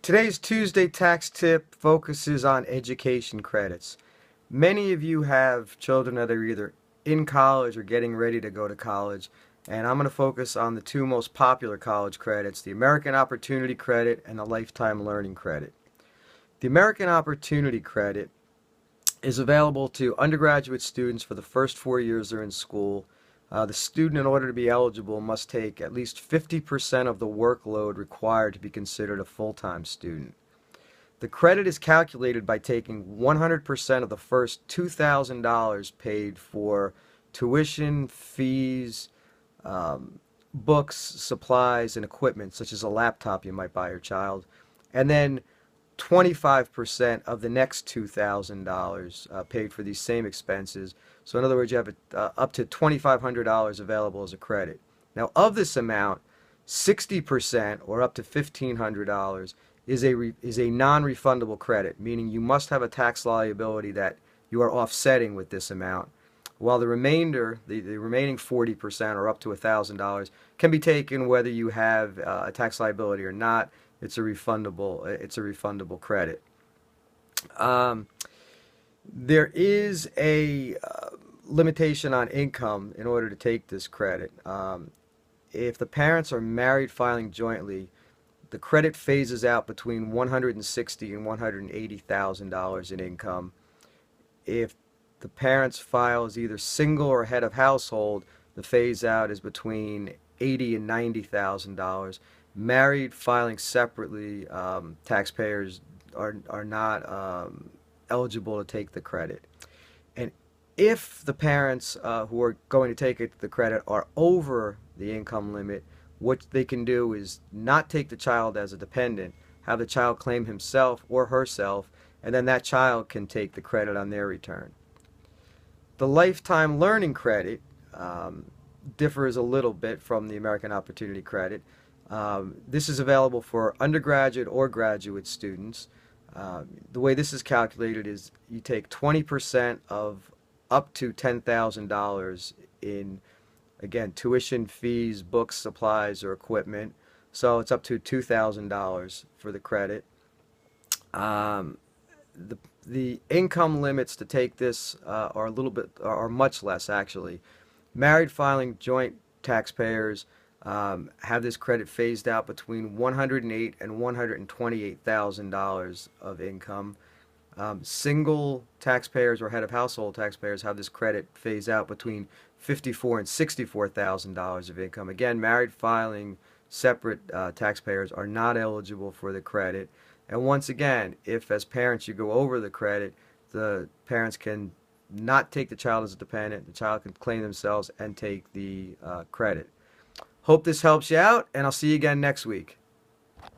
Today's Tuesday tax tip focuses on education credits. Many of you have children that are either in college or getting ready to go to college, and I'm going to focus on the two most popular college credits, the American Opportunity Credit and the Lifetime Learning Credit. The American Opportunity Credit is available to undergraduate students for the first 4 years they're in school. The student, in order to be eligible, must take at least 50% of the workload required to be considered a full-time student. The credit is calculated by taking 100% of the first $2,000 paid for tuition, fees, books, supplies, and equipment, such as a laptop you might buy your child, and then 25% of the next $2,000 paid for these same expenses. So in other words, you have up to $2,500 available as a credit. Now, of this amount, 60% or up to $1,500 is a non-refundable credit, meaning you must have a tax liability that you are offsetting with this amount, while the remainder, the remaining 40% or up to $1,000 can be taken whether you have a tax liability or not. It's a refundable credit. There is a limitation on income in order to take this credit. If the parents are married filing jointly, the credit phases out between $160,000 and $180,000 in income. If the parents file as either single or head of household, the phase out is between $80,000 and $90,000. Married filing separately, taxpayers are not eligible to take the credit. And if the parents who are going to take the credit are over the income limit, what they can do is not take the child as a dependent, have the child claim himself or herself, and then that child can take the credit on their return. The Lifetime Learning Credit differs a little bit from the American Opportunity Credit. This is available for undergraduate or graduate students. The way this is calculated is you take 20% of up to $10,000 in, again, tuition, fees, books, supplies, or equipment. So it's up to $2,000 for the credit. The income limits to take this are much less, actually. Married filing joint taxpayers have this credit phased out between $108,000 and $128,000 of income. Single taxpayers or head of household taxpayers have this credit phased out between $54,000 and $64,000 of income. Again, married filing separate taxpayers are not eligible for the credit. And once again, if as parents you go over the credit, the parents can not take the child as a dependent. The child can claim themselves and take the credit. Hope this helps you out, and I'll see you again next week.